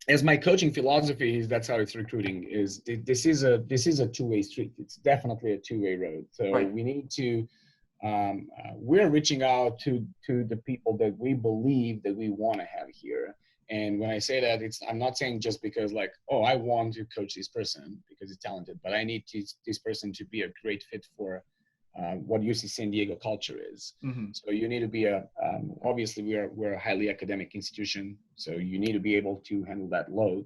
as my coaching philosophy is, that's how it's recruiting is. This is a two-way street. It's definitely a two-way road. So Right. we need to we're reaching out to the people that we believe that we want to have here. And when I say that, I'm not saying just because like, oh, I want to coach this person because he's talented, but I need this person to be a great fit for what UC San Diego culture is. Mm-hmm. So you need to be obviously we're a highly academic institution, so you need to be able to handle that load.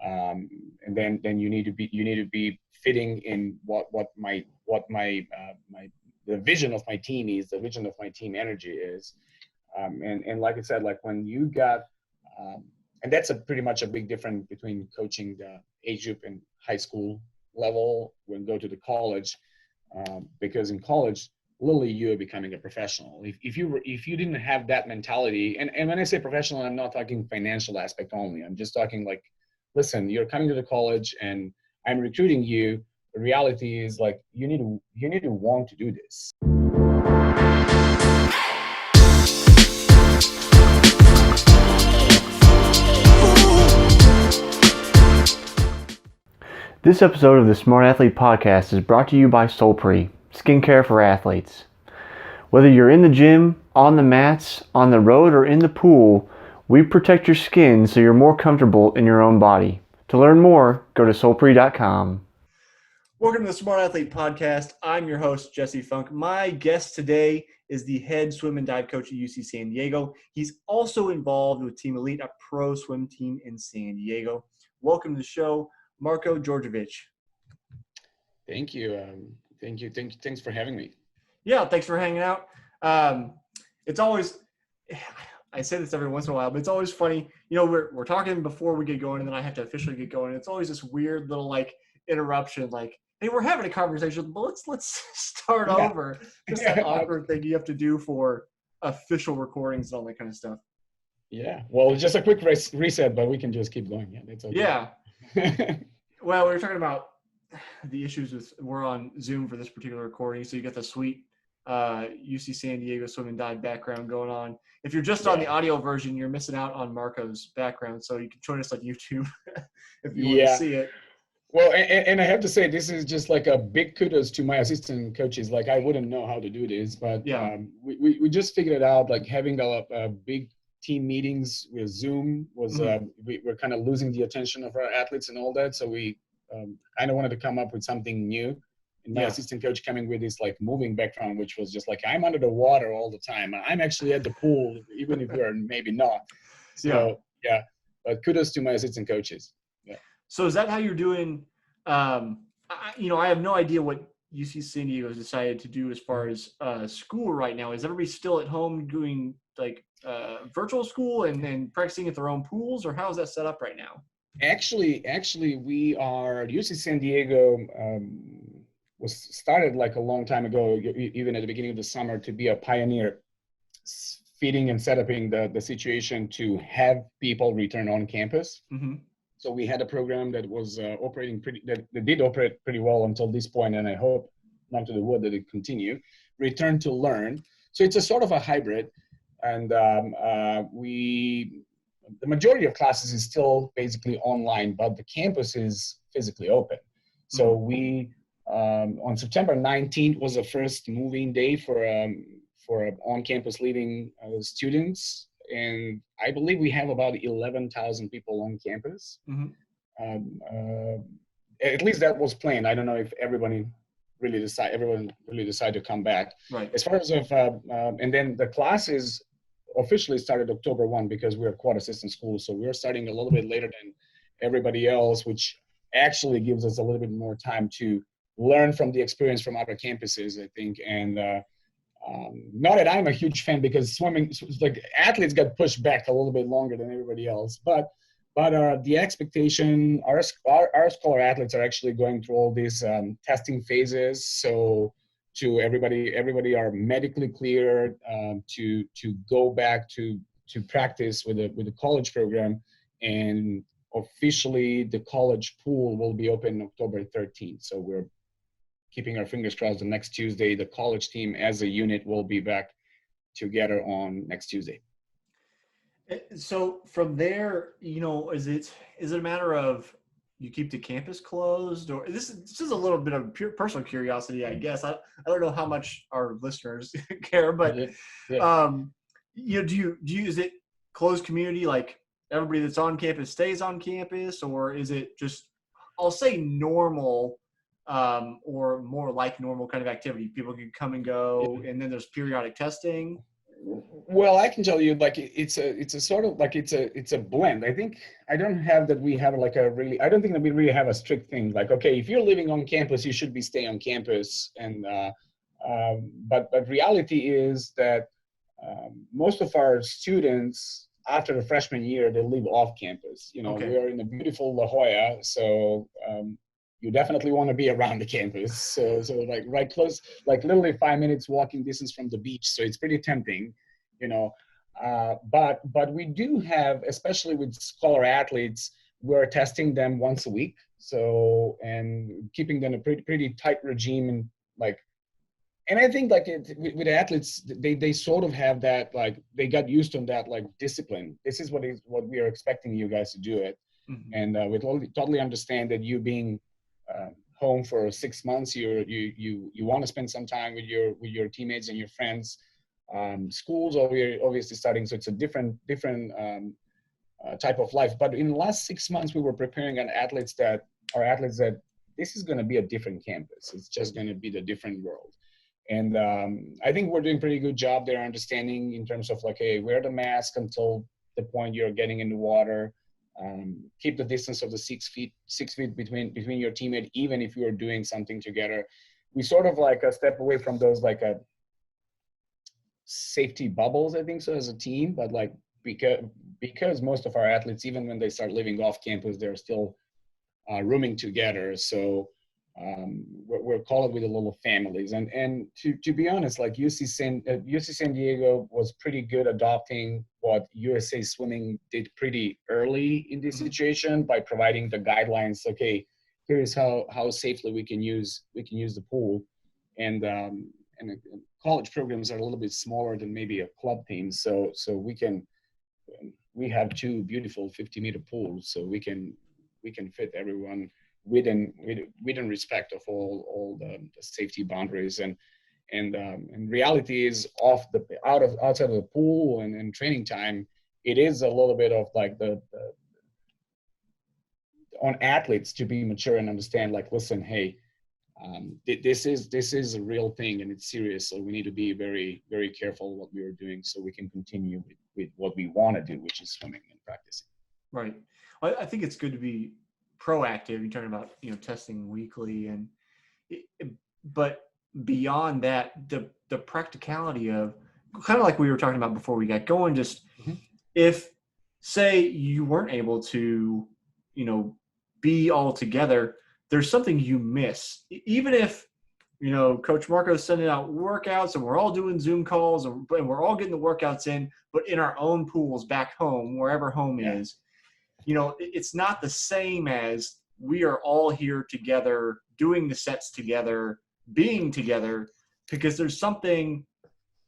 And then you need to be fitting in what my the vision of my team is, the vision of my team energy is. And like I said, like when you got um, and that's a pretty much a big difference between coaching the age group in high school level when go to the college, because in college literally you're becoming a professional. If you didn't have that mentality, and when I say professional, I'm not talking financial aspect only, I'm just talking like, listen, you're coming to the college and I'm recruiting you. The reality is like you need to want to do this. This episode of the Smart Athlete Podcast is brought to you by Solpre, skincare for athletes. Whether you're in the gym, on the mats, on the road, or in the pool, we protect your skin so you're more comfortable in your own body. To learn more, go to solpre.com. Welcome to the Smart Athlete Podcast. I'm your host, Jesse Funk. My guest today is the head swim and dive coach at UC San Diego. He's also involved with Team Elite, a pro swim team in San Diego. Welcome to the show, Marko Djordjevic. Thank you. Thanks for having me. Yeah, thanks for hanging out. It's always, I say this every once in a while, but it's always funny. You know, we're talking before we get going, and then I have to officially get going. It's always this weird little like interruption, like, hey, we're having a conversation, but let's start Yeah. over. Just that awkward thing you have to do for official recordings and all that kind of stuff. Yeah. Well, just a quick reset, but we can just keep going. Yeah, that's okay. Yeah. Well, we were talking about the issues with, we're on Zoom for this particular recording, so you get the sweet UC San Diego swim and dive background going on. If you're just on the audio version, you're missing out on Marko's background, so you can join us on YouTube if you want to see it. Well, and I have to say, this is just like a big kudos to my assistant coaches. Like, I wouldn't know how to do this, but Yeah. we just figured it out. Like having a big team meetings with Zoom was we're kind of losing the attention of our athletes and all that. So we kind of wanted to come up with something new. And my assistant coach coming with this like moving background, which was just like, I'm under the water all the time. I'm actually at the pool, even if we're maybe not. So yeah, but kudos to my assistant coaches. Yeah. So is that how you're doing? I have no idea what UC San Diego has decided to do as far as school right now. Is everybody still at home doing like virtual school and practicing at their own pools, or how is that set up right now? Actually, we are UC San Diego was started like a long time ago, even at the beginning of the summer, to be a pioneer, feeding and setting the situation to have people return on campus. Mm-hmm. So we had a program that was operating that did operate pretty well until this point, and I hope, knock to the wood, that it continue. Return to learn. So it's a sort of a hybrid, and the majority of classes is still basically online, but the campus is physically open. So we on September 19th was the first moving day for on-campus living students. And I believe we have about 11,000 people on campus. At least that was planned. I don't know if everyone really decided to come back. Right. As far as and then the classes officially started October 1 because we're a quad assistant school, so we're starting a little bit later than everybody else, which actually gives us a little bit more time to learn from the experience from other campuses, I think. And not that I'm a huge fan, because swimming, like athletes got pushed back a little bit longer than everybody else, but the expectation, our scholar athletes are actually going through all these testing phases. So to everybody are medically cleared to go back to practice with the college program, and officially the college pool will be open October 13th. So we're keeping our fingers crossed. The next Tuesday, the college team as a unit will be back together on next Tuesday. So from there, is it a matter of you keep the campus closed, or this is a little bit of pure personal curiosity, I guess. I don't know how much our listeners care, but Yeah. do you is it closed community, like everybody that's on campus stays on campus, or is it just, I'll say normal, or more like normal kind of activity? People can come and go, and then there's periodic testing. Well, I can tell you, like it's a sort of like it's a blend. I think I don't have that we have like a really. I don't think that we really have a strict thing. Like, okay, if you're living on campus, you should be staying on campus. And but reality is that most of our students after the freshman year they live off campus. Okay. We are in the beautiful La Jolla, so you definitely want to be around the campus. So like right close, like literally 5 minutes walking distance from the beach. So it's pretty tempting, you know. But we do have, especially with scholar athletes, we're testing them once a week. So and keeping them a pretty tight regime and like. And I think like with athletes, they sort of have that, like they got used to that like discipline. This is what we are expecting you guys to do it. Mm-hmm. And we totally understand that you being home for 6 months, you want to spend some time with your teammates and your friends. Schools obviously studying, so it's a different type of life. But in the last 6 months, we were preparing athletes that this is going to be a different campus. It's just going to be the different world. And I think we're doing a pretty good job there, understanding in terms of like, hey, wear the mask until the point you're getting in the water. Keep the distance of the 6 feet between your teammate, even if you are doing something together. We sort of like a step away from those like a safety bubbles, I think so, as a team. But like because most of our athletes, even when they start living off campus, they're still rooming together. So we're called with the little families. And to be honest, like UC San Diego was pretty good adopting what USA Swimming did pretty early in this situation by providing the guidelines. Okay, here's how safely we can use the pool. And college programs are a little bit smaller than maybe a club team, so we have two beautiful 50-meter pools, so we can fit everyone within respect of all the safety boundaries. And reality is outside of the pool and training time, it is a little bit of like the on athletes to be mature and understand, like, listen, hey, this is a real thing and it's serious, so we need to be very, very careful what we are doing so we can continue with what we want to do, which is swimming and practicing. Right. I think it's good to be proactive. You're talking about testing weekly, but beyond that, the practicality of, kind of like we were talking about before we got going, just if say you weren't able to be all together, there's something you miss. Even if Coach Marko's sending out workouts and we're all doing Zoom calls and we're all getting the workouts in, but in our own pools back home, wherever home is, it's not the same as we are all here together, doing the sets together, being together, because there's something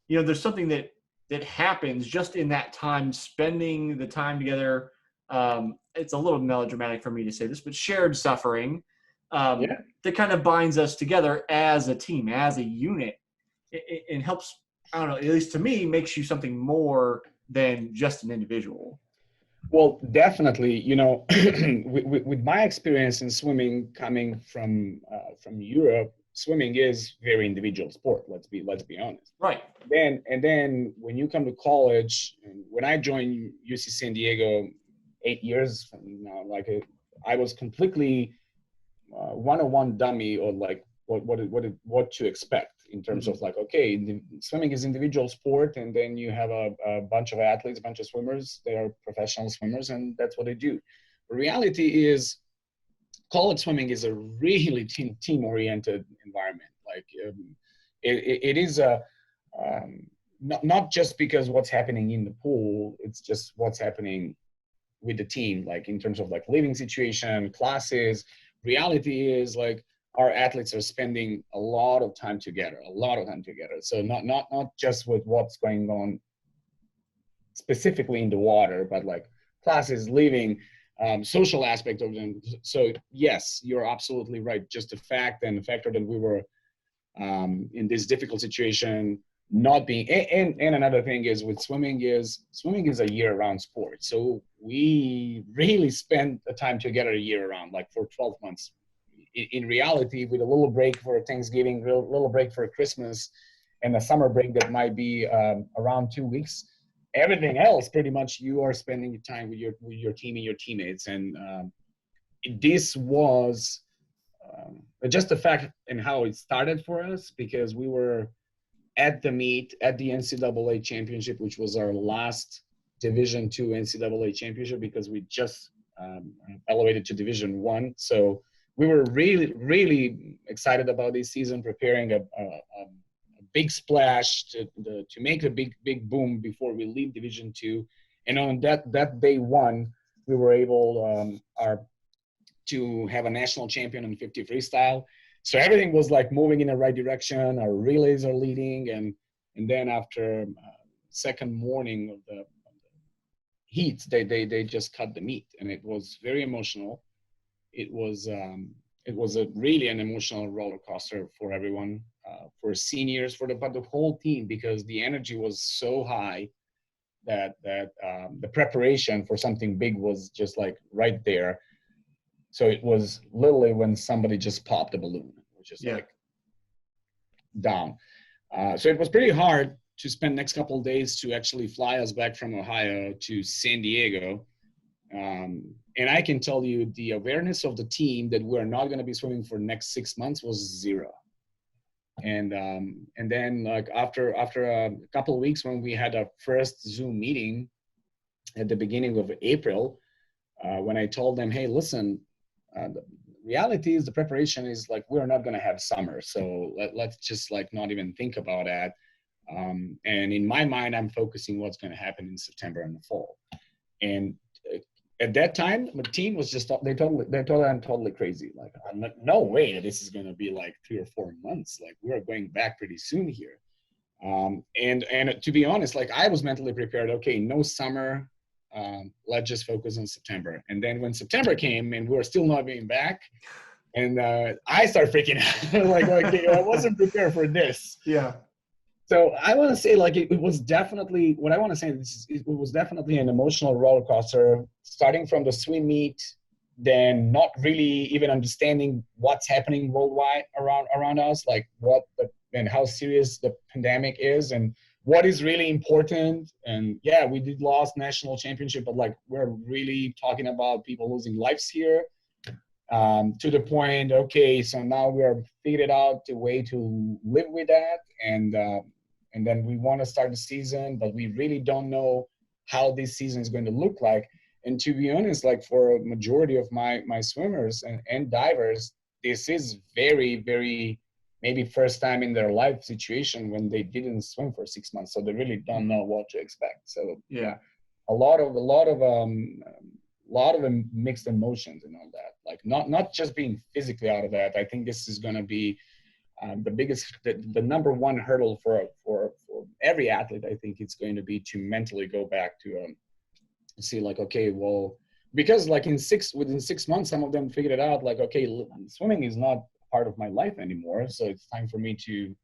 that happens just in that time, spending the time together. It's a little melodramatic for me to say this, but shared suffering that kind of binds us together as a team, as a unit. It helps, I don't know, at least to me, makes you something more than just an individual. Well, definitely, with my experience in swimming coming from Europe, swimming is very individual sport. Let's be honest. Right. Then when you come to college, and when I joined UC San Diego 8 years from now, I was completely one-on-one dummy, or like what to expect in terms of like, okay, swimming is individual sport, and then you have a bunch of athletes, a bunch of swimmers. They are professional swimmers, and that's what they do. The reality is, college swimming is a really team-oriented environment. Like it is not just because what's happening in the pool, it's just what's happening with the team, like in terms of like living situation, classes. Reality is like our athletes are spending a lot of time together. So not just with what's going on specifically in the water, but like classes, living, social aspect of them. So yes, you're absolutely right. Just the fact and the factor that we were in this difficult situation, not being, and another thing is with swimming is a year-round sport. So we really spend the time together year-round, like for 12 months. In reality, with a little break for Thanksgiving, little break for Christmas, and a summer break that might be around 2 weeks, everything else pretty much you are spending time with your team and your teammates. And this was just the fact and how it started for us, because we were at the meet at the NCAA championship, which was our last Division II NCAA championship, because we just elevated to Division I. So we were really excited about this season, preparing a big splash to make a big boom before we leave Division II. And on that day one, we were able to have a national champion in 50 freestyle. So everything was like moving in the right direction. Our relays are leading, and then after second morning of the heats, they just cut the meet, and it was very emotional. It was really an emotional roller coaster for everyone, for seniors, but the whole team, because the energy was so high that the preparation for something big was just like right there. So it was literally when somebody just popped a balloon, which is like down. So it was pretty hard to spend next couple of days to actually fly us back from Ohio to San Diego. And I can tell you the awareness of the team that we're not going to be swimming for the next 6 months was zero. And then like after a couple of weeks, when we had our first Zoom meeting at the beginning of April, when I told them, hey, listen, the reality is the preparation is like, we're not going to have summer. So let's just like not even think about that. And in my mind, I'm focusing what's going to happen in September and the fall. And at that time, the team was just, they told I'm totally crazy. Like, no way that this is going to be like 3 or 4 months. Like, we're going back pretty soon here. And to be honest, like I was mentally prepared. Okay, no summer. Let's just focus on September. And then when September came and we were still not being back, and I started freaking out. Like, okay, I wasn't prepared for this. Yeah. So I want to say, like, it was definitely, what I want to say is it was definitely an emotional roller coaster, starting from the swim meet, then not really even understanding what's happening worldwide around us, like and how serious the pandemic is and what is really important. And yeah, we did lost national championship, but like we're really talking about people losing lives here. To the point, okay, so now we're figured out a way to live with that, and then we want to start the season, but we really don't know how this season is going to look like. And to be honest, like for a majority of my swimmers and divers, this is very, very maybe first time in their life situation when they didn't swim for 6 months, so they really don't know what to expect. So yeah, a lot of mixed emotions and all that. Like not just being physically out of that. I think this is going to be the biggest, the number one hurdle for every athlete. I think it's going to be to mentally go back to see like, okay, well, because like within 6 months, some of them figured it out. Like, okay, swimming is not part of my life anymore, so it's time for me to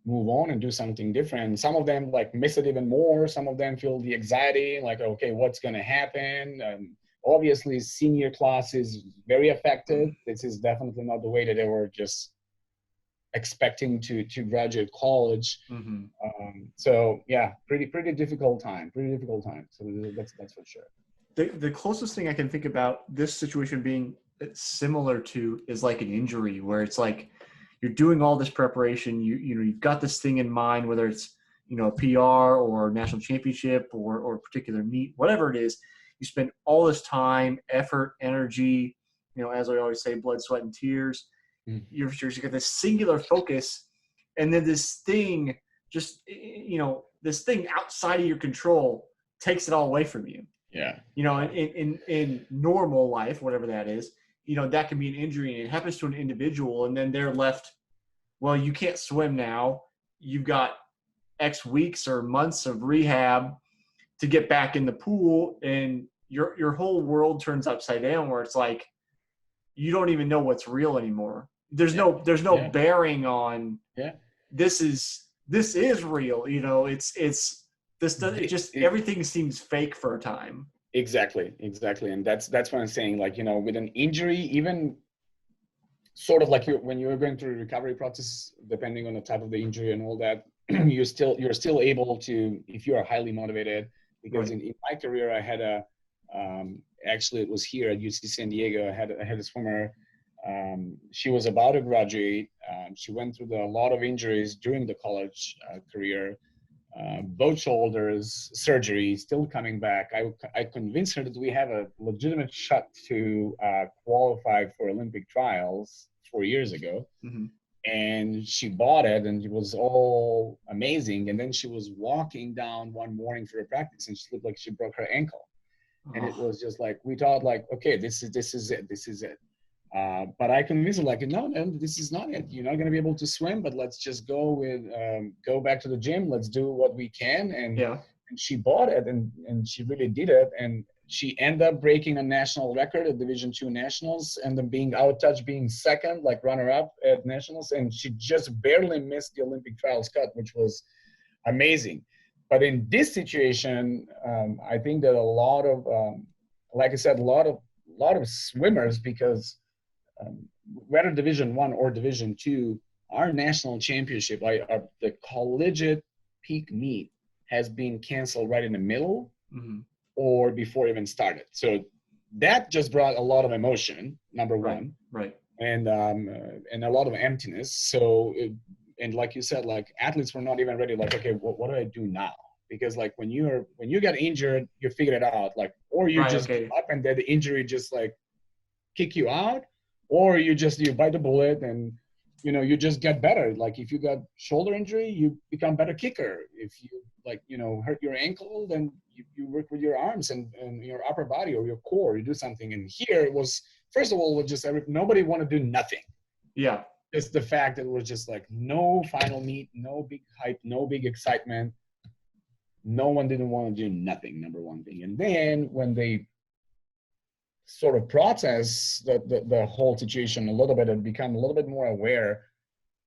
move on and do something different. Some of them like miss it even more. Some of them feel the anxiety, like, okay, what's going to happen? Obviously, senior class is very affected. This is definitely not the way that they were just expecting to graduate college. Mm-hmm. So yeah, pretty difficult time. So that's for sure. The closest thing I can think about this situation being similar to is like an injury, where it's like you're doing all this preparation, you've got this thing in mind, whether it's a PR or national championship or a particular meet, whatever it is. You spend all this time, effort, energy, as I always say, blood, sweat, and tears. Mm-hmm. You got this singular focus, and then this thing just, this thing outside of your control takes it all away from you. Yeah. In normal life, whatever that is, that can be an injury, and it happens to an individual, and then they're left, well, you can't swim now. You've got X weeks or months of rehab. to get back in the pool, and your whole world turns upside down, where it's like you don't even know what's real anymore. There's no bearing on this is real, you know, everything seems fake for a time. Exactly. And that's what I'm saying. Like, you know, with an injury, even sort of like when you're going through a recovery process, depending on the type of the injury and all that, you're still able to, if you are highly motivated, because in my career, I had actually it was here at UC San Diego. I had a swimmer. She was about to graduate. She went through a lot of injuries during the college career. Both shoulders, surgery, still coming back. I convinced her that we have a legitimate shot to qualify for Olympic trials 4 years ago. Mm-hmm. And she bought it, and it was all amazing. And then she was walking down one morning for a practice, and she looked like she broke her ankle. And it was just like, we thought like, okay, this is it. But I convinced her like, no, this is not it. You're not going to be able to swim, but let's just go back to the gym. Let's do what we can. And she bought it, and she really did it. And she ended up breaking a national record at Division II Nationals, and then being being second, like runner-up at Nationals. And she just barely missed the Olympic trials cut, which was amazing. But in this situation, I think that a lot of, like I said, a lot of swimmers, because whether Division I or Division II, our national championship, the collegiate peak meet, has been canceled right in the middle or before even started. So that just brought a lot of emotion, number one, and a lot of emptiness. So, and like you said, like athletes were not even ready. Like, okay, what do I do now? Because like when you get injured, you figure it out. Like, or you just give up, and then the injury just like kick you out, or you bite the bullet and, you know, you just get better. Like if you got shoulder injury, you become better kicker. If you like, you know, hurt your ankle, then you work with your arms and your upper body or your core, you do something. And here it was, first of all, nobody wanted to do nothing. Yeah. It's the fact that it was just like no final meet, no big hype, no big excitement. No one didn't want to do nothing, number one thing. And then when they sort of process the whole situation a little bit and become a little bit more aware,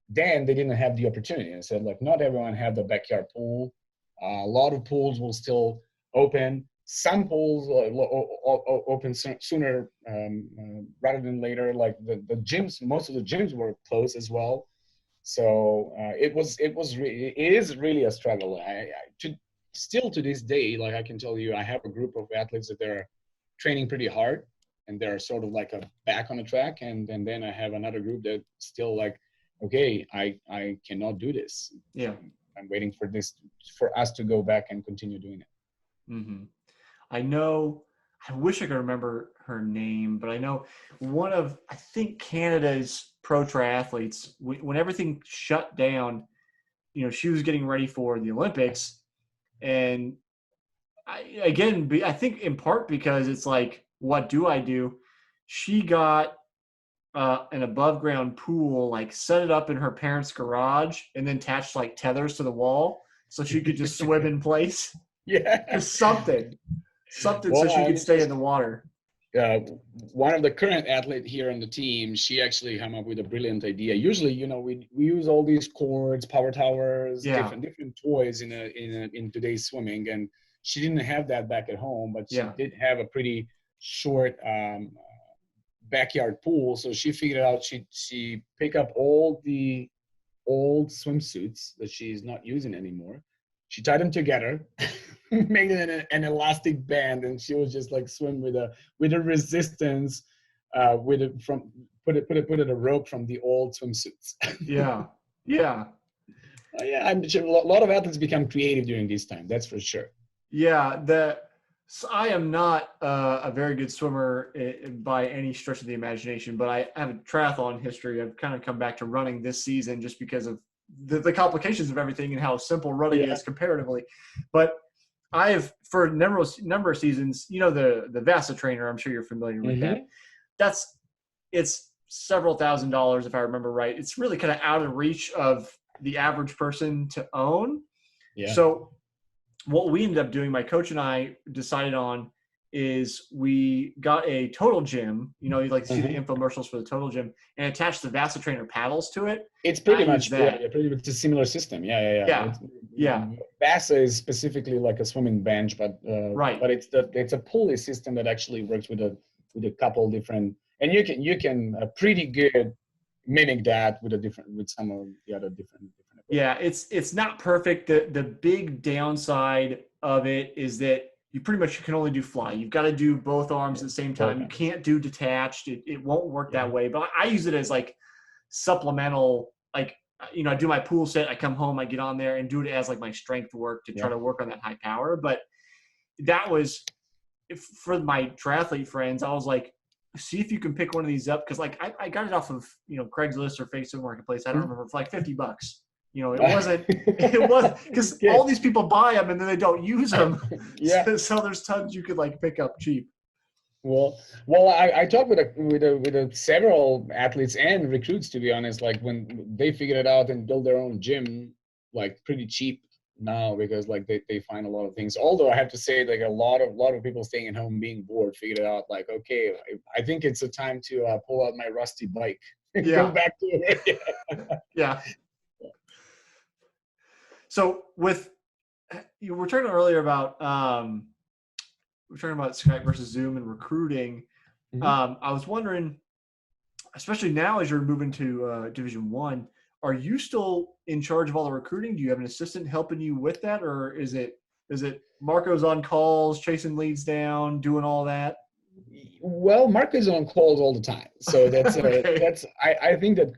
then they didn't have the opportunity. I said, like, not everyone had the backyard pool. A lot of pools will still open. Some pools open sooner rather than later. Like the gyms, most of the gyms were closed as well. So it is really a struggle. Still to this day, like I can tell you, I have a group of athletes that they're training pretty hard, and they're sort of like back on the track. And then I have another group that still like, okay, I cannot do this. Yeah. I'm waiting for us to go back and continue doing it. Mm-hmm. I wish I could remember her name, but I know one of, I think, Canada's pro triathletes, when everything shut down, you know, she was getting ready for the Olympics. And I think in part because it's like, what do I do? She got an above ground pool, like set it up in her parents' garage and then attached like tethers to the wall so she could just swim in place. Yeah. Just something well, so she could stay in the water. One of the current athletes here on the team, she actually came up with a brilliant idea. Usually, you know, we use all these cords, power towers, different toys in today's swimming, and she didn't have that back at home, but she did have a pretty short backyard pool. So she figured out she picked up all the old swimsuits that she's not using anymore. She tied them together, made it an elastic band, and she was just like swim with a resistance, put a rope from the old swimsuits. Yeah. I'm sure a lot of athletes become creative during this time. That's for sure. Yeah, so I am not a very good swimmer by any stretch of the imagination, but I have a triathlon history. I've kind of come back to running this season just because of the complications of everything and how simple running is comparatively. But I have, for a number of seasons, you know, the VASA trainer, I'm sure you're familiar with that. It's several $1,000s if I remember right. It's really kind of out of reach of the average person to own. Yeah. So what we ended up doing, my coach and I decided on, is we got a total gym. You know, you like to see the infomercials for the total gym, and attached the Vasatrainer paddles to it. It's pretty much pretty much a similar system. Yeah. Vasa is specifically like a swimming bench, but it's a pulley system that actually works with a couple different, and you can pretty good mimic that with some of the other different. Yeah, it's not perfect. The big downside of it is that you pretty much can only do fly. You've got to do both arms at the same time. You can't do detached. It won't work that way. But I use it as like supplemental, like, you know, I do my pool set, I come home, I get on there and do it as like my strength work to try to work on that high power. But that was, for my triathlete friends, I was like, see if you can pick one of these up. Cause like I got it off of, you know, Craigslist or Facebook Marketplace. I don't remember, for like $50. You know, it wasn't because all these people buy them and then they don't use them. So there's tons you could like pick up cheap. Well, I talked with several athletes and recruits, to be honest, like when they figured it out and build their own gym, like pretty cheap now, because like they find a lot of things. Although I have to say, like a lot of people staying at home being bored figured it out, like, okay, I think it's a time to pull out my rusty bike and go back to it. Yeah. So you were talking earlier about we're talking about Skype versus Zoom and recruiting. I was wondering, especially now as you're moving to Division I, are you still in charge of all the recruiting? Do you have an assistant helping you with that, or is it Marko's on calls, chasing leads down, doing all that? Well, Marko is on calls all the time, so that's I think that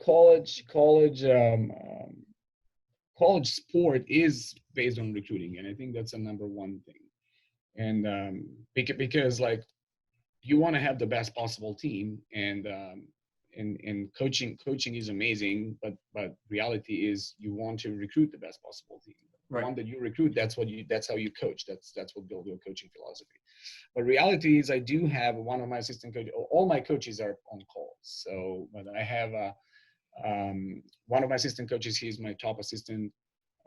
college sport is based on recruiting, and I think that's a number one thing. And because like you want to have the best possible team, and coaching is amazing, but reality is you want to recruit the best possible team. The one that you recruit, that's how you coach. That's what builds your coaching philosophy. But reality is I do have one of my assistant coaches. All my coaches are on calls. So, but I have one of my assistant coaches. He's my top assistant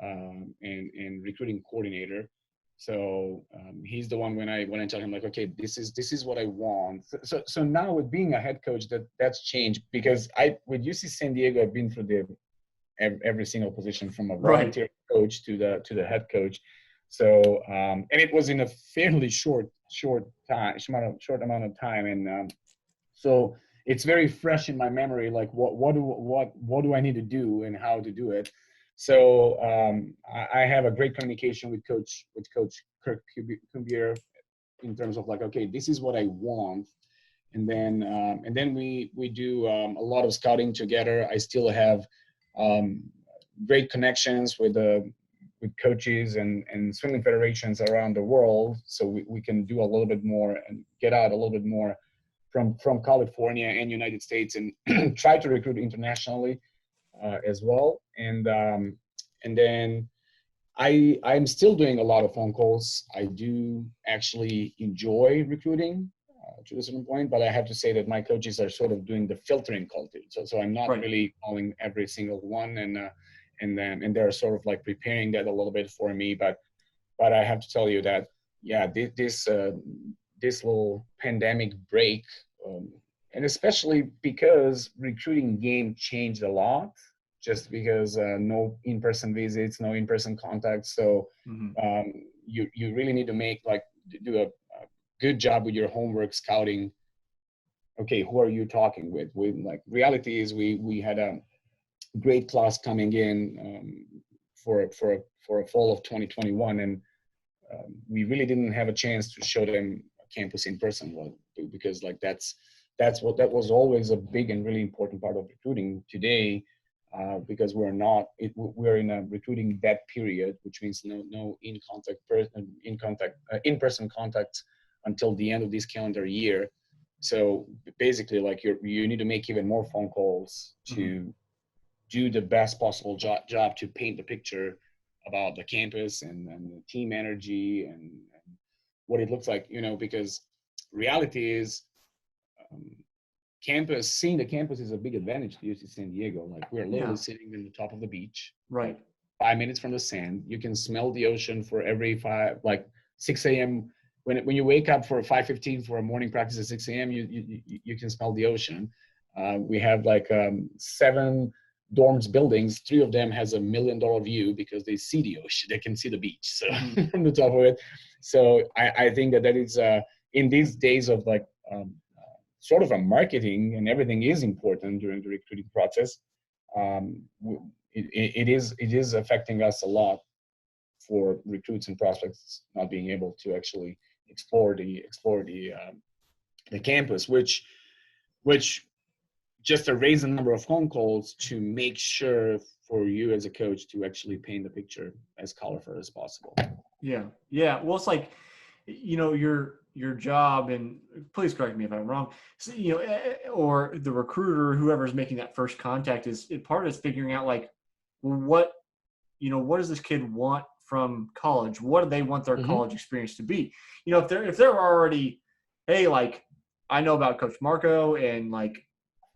and recruiting coordinator. So he's the one when I tell him like, okay, this is what I want. So now with being a head coach, that's changed, because with UC San Diego, I've been through every single position from a volunteer coach to the head coach. So and it was in a fairly short amount of time, and so it's very fresh in my memory. Like what do I need to do and how to do it. So I have a great communication with Coach Kirk Kumbier in terms of like, okay, this is what I want, and then we do a lot of scouting together. I still have great connections with coaches and swimming federations around the world, so we can do a little bit more and get out a little bit more from California and United States, and try to recruit internationally as well. And then I'm still doing a lot of phone calls. I do actually enjoy recruiting to a certain point, but I have to say that my coaches are sort of doing the filtering culture. So I'm not really calling every single one, and they're sort of like preparing that a little bit for me. But I have to tell you that this little pandemic break, and especially because recruiting game changed a lot, just because no in-person visits, no in-person contacts. So you really need to do a good job with your homework scouting. Okay, who are you talking with? Reality is we had a great class coming in for a fall of 2021, and we really didn't have a chance to show them a campus in person, because like that was always a big and really important part of recruiting. Today, because we're in a recruiting dead period, which means no in-person contacts until the end of this calendar year. So basically, like you need to make even more phone calls to do the best possible job to paint the picture about the campus and the team energy and what it looks like, because reality is seeing the campus is a big advantage to UC San Diego. Like we're literally sitting in the top of the beach. Right. 5 minutes from the sand. You can smell the ocean for every 6 a.m. When you wake up for 5:15 for a morning practice at 6 a.m., you can smell the ocean. We have 7 dorms buildings. 3 of them has $1 million view because they see the ocean. They can see the beach from the top of it. So I think that is in these days of sort of a marketing, and everything is important during the recruiting process. It is affecting us a lot for recruits and prospects not being able to actually explore the campus, which just to raise the number of phone calls to make sure for you as a coach to actually paint the picture as colorful as possible. Yeah. Well, it's like, your job, and please correct me if I'm wrong, so, or the recruiter, whoever's making that first contact, is part is figuring out what does this kid want from college? What do they want their college experience to be? If they're already, hey, I know about Coach Marko and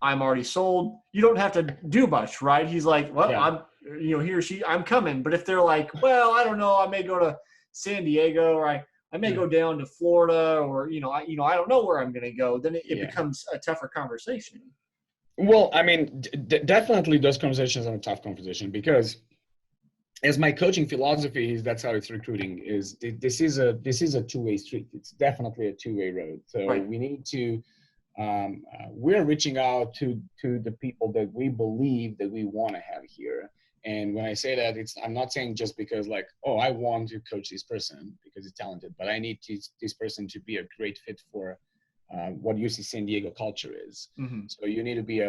I'm already sold, you don't have to do much, right? He's like, well, yeah. He or she, I'm coming. But if they're like, well, I don't know, I may go to San Diego, or I may go down to Florida, or I don't know where I'm going to go, then it becomes a tougher conversation. Well, I mean, definitely those conversations are a tough conversation, because as my coaching philosophy is, that's how it's recruiting is. This is a two-way street. It's definitely a two-way road. So we need to. We're reaching out to the people that we believe that we want to have here. And when I say that, I'm not saying just because I want to coach this person because he's talented, but I need this person to be a great fit for what UC San Diego culture is. So you need to be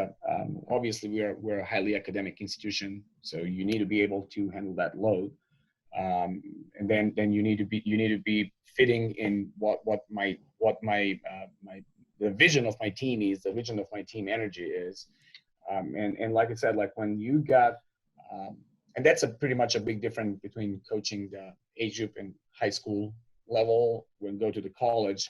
obviously we're a highly academic institution, so you need to be able to handle that load. And then you need to be fitting in what the vision of my team is, the vision of my team energy is. And like I said, when you got, and that's pretty much a big difference between coaching the age group and high school level when go to the college,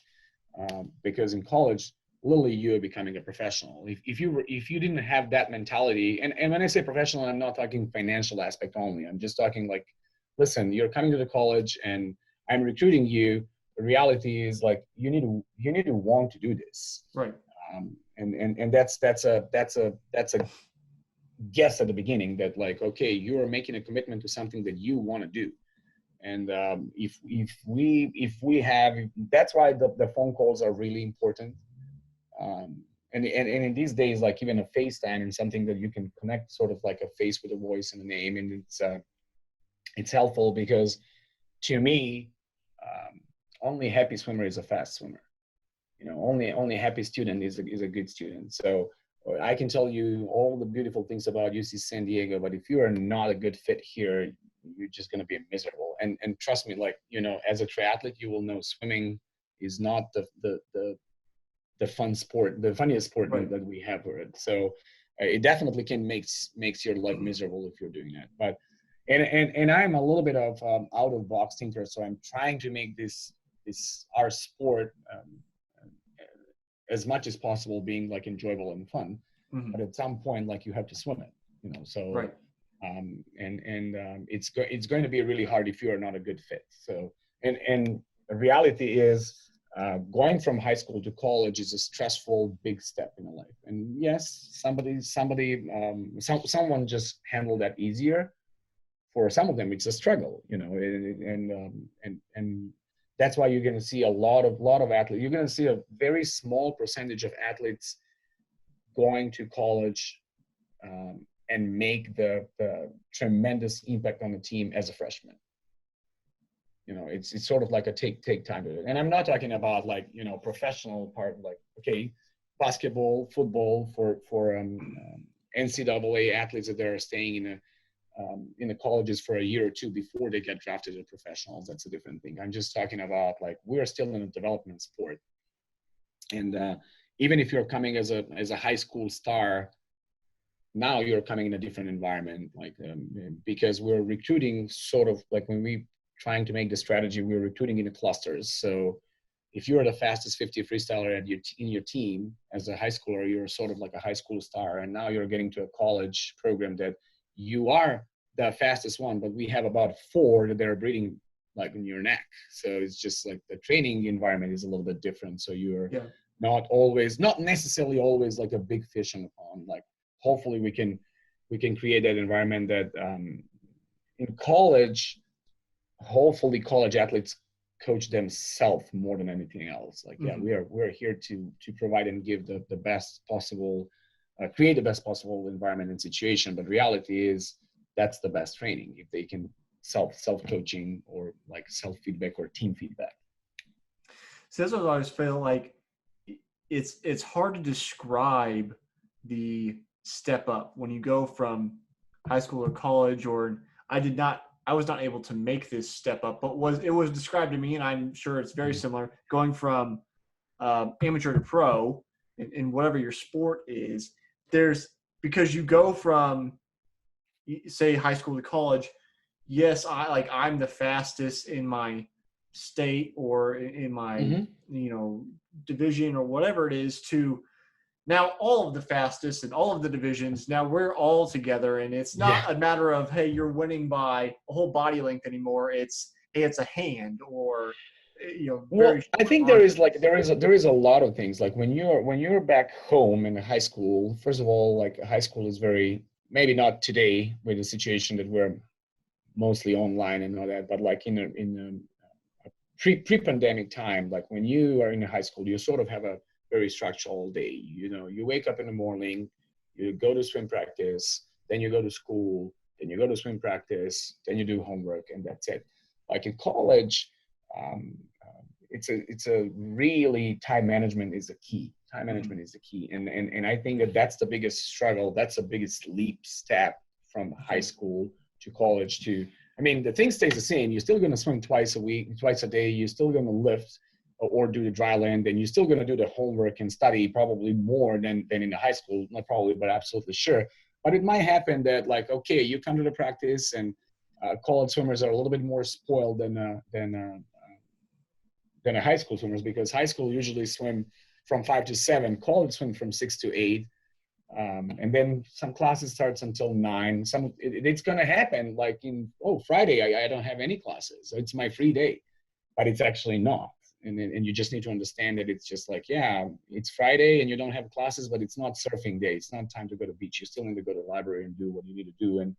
because in college, literally you're becoming a professional. If you didn't have that mentality, and when I say professional, I'm not talking financial aspect only. I'm just talking listen, you're coming to the college and I'm recruiting you. The reality is you need to want to do this, right? And that's a guess at the beginning that okay, you are making a commitment to something that you want to do. And if we have, that's why the phone calls are really important. And in these days, even a FaceTime and something that you can connect sort of like a face with a voice and a name, and it's helpful because to me. Only happy swimmer is a fast swimmer. Only happy student is a good student. So I can tell you all the beautiful things about UC San Diego, but if you are not a good fit here, you're just going to be miserable. And trust me, as a triathlete, you will know swimming is not the fun sport, the funniest sport that we have for it. So it definitely can makes your life miserable if you're doing that. But and I'm a little bit of out of box thinker, so I'm trying to make this our sport as much as possible being enjoyable and fun, but at some point you have to swim it, so it's going to be really hard if you are not a good fit. So and the reality is going from high school to college is a stressful big step in a life, and yes, someone just handled that easier. For some of them it's a struggle, and that's why you're going to see a lot of athletes. You're going to see a very small percentage of athletes going to college and make the tremendous impact on the team as a freshman. It's sort of like a take time to it. And I'm not talking about professional part, okay, basketball, football for NCAA athletes that they're staying in the colleges for a year or two before they get drafted as professionals. That's a different thing. I'm just talking about we are still in a development sport, and even if you're coming as a high school star, now you're coming in a different environment, because we're recruiting sort of when we trying to make the strategy, we're recruiting in clusters. So if you're the fastest 50 freestyler in your team as a high schooler, you're sort of like a high school star, and now you're getting to a college program that you are the fastest one, but we have about 4 that are breathing like in your neck. So it's just like the training environment is a little bit different. So you're not necessarily always like a big fish in the pond. Like hopefully we can create that environment that in college, hopefully college athletes coach themselves more than anything else. Like, we're here to provide and give the best possible, create the best possible environment and situation. But reality is that's the best training if they can self-coaching or like self-feedback or team feedback. So that's what I always feel like. It's hard to describe the step up when you go from high school or college, or I was not able to make this step up, but it was described to me, and I'm sure it's very similar, going from amateur to pro in whatever your sport is. Because you go from, say, high school to college. Yes, I'm the fastest in my state or in my division or whatever it is, to now all of the fastest in all of the divisions. Now we're all together, and it's not a matter of, hey, you're winning by a whole body length anymore. It's, hey, it's a hand, or well, I think there is a lot of things. Like when you're back home in high school, first of all, like high school is very, maybe not today with the situation that we're mostly online and all that, but like in a pre-pandemic time, like when you are in high school, you sort of have a very structured all day. You wake up in the morning, you go to swim practice, then you go to school, then you go to swim practice, then you do homework, and that's it. Like in college, it's a really, time management is the key. Time management is the key, and I think that's the biggest struggle. That's the biggest leap step from high school to college to. I mean, the thing stays the same. You're still going to swim twice a day. You're still going to lift or do the dry land, and you're still going to do the homework and study probably more than in the high school. Not probably, but absolutely sure. But it might happen that, like, okay, you come to the practice, and college swimmers are a little bit more spoiled than high school swimmers, because high school usually swim from 5 to 7, college swim from 6 to 8. And then some classes starts until 9. It's going to happen like Friday, I don't have any classes. So it's my free day, but it's actually not. And you just need to understand that it's just like, it's Friday and you don't have classes, but it's not surfing day. It's not time to go to the beach. You still need to go to the library and do what you need to do, and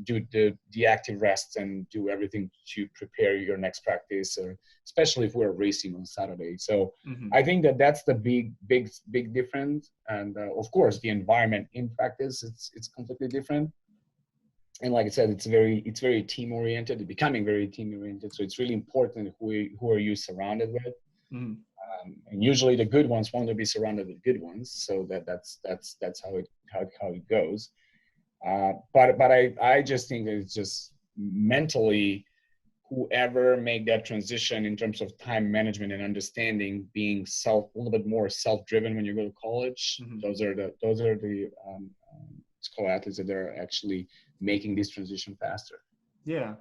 do the active rest and do everything to prepare your next practice, or especially if we're racing on Saturday. So I think that's the big difference. And of course, the environment in practice, it's completely different. And like I said, it's very team oriented, becoming very team oriented. So it's really important who are you surrounded with. And usually the good ones want to be surrounded with good ones. So that's how it goes. But I just think that it's just mentally, whoever make that transition in terms of time management and understanding, being a little bit more self-driven when you go to college. Those are the school athletes that are actually making this transition faster. Yeah.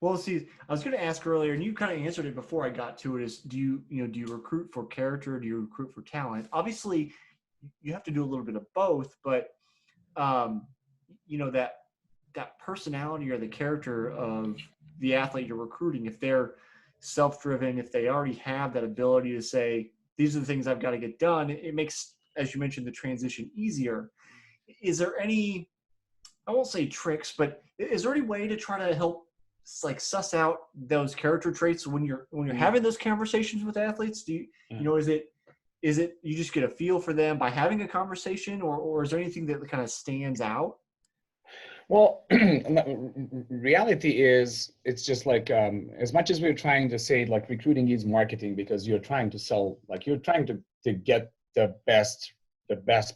Well, see, I was going to ask earlier, and you kind of answered it before I got to it, is do you recruit for character? Do you recruit for talent? Obviously, you have to do a little bit of both, but that personality or the character of the athlete you're recruiting, if they're self-driven, if they already have that ability to say, these are the things I've got to get done, it makes, as you mentioned, the transition easier. Is there any, I won't say tricks, but is there any way to try to help suss out those character traits when you're having those conversations with athletes? Do you, is it you just get a feel for them by having a conversation, or is there anything that kind of stands out? Well, reality is, it's just like, as much as we're trying to say like recruiting is marketing, because you're trying to sell, like you're trying to get the best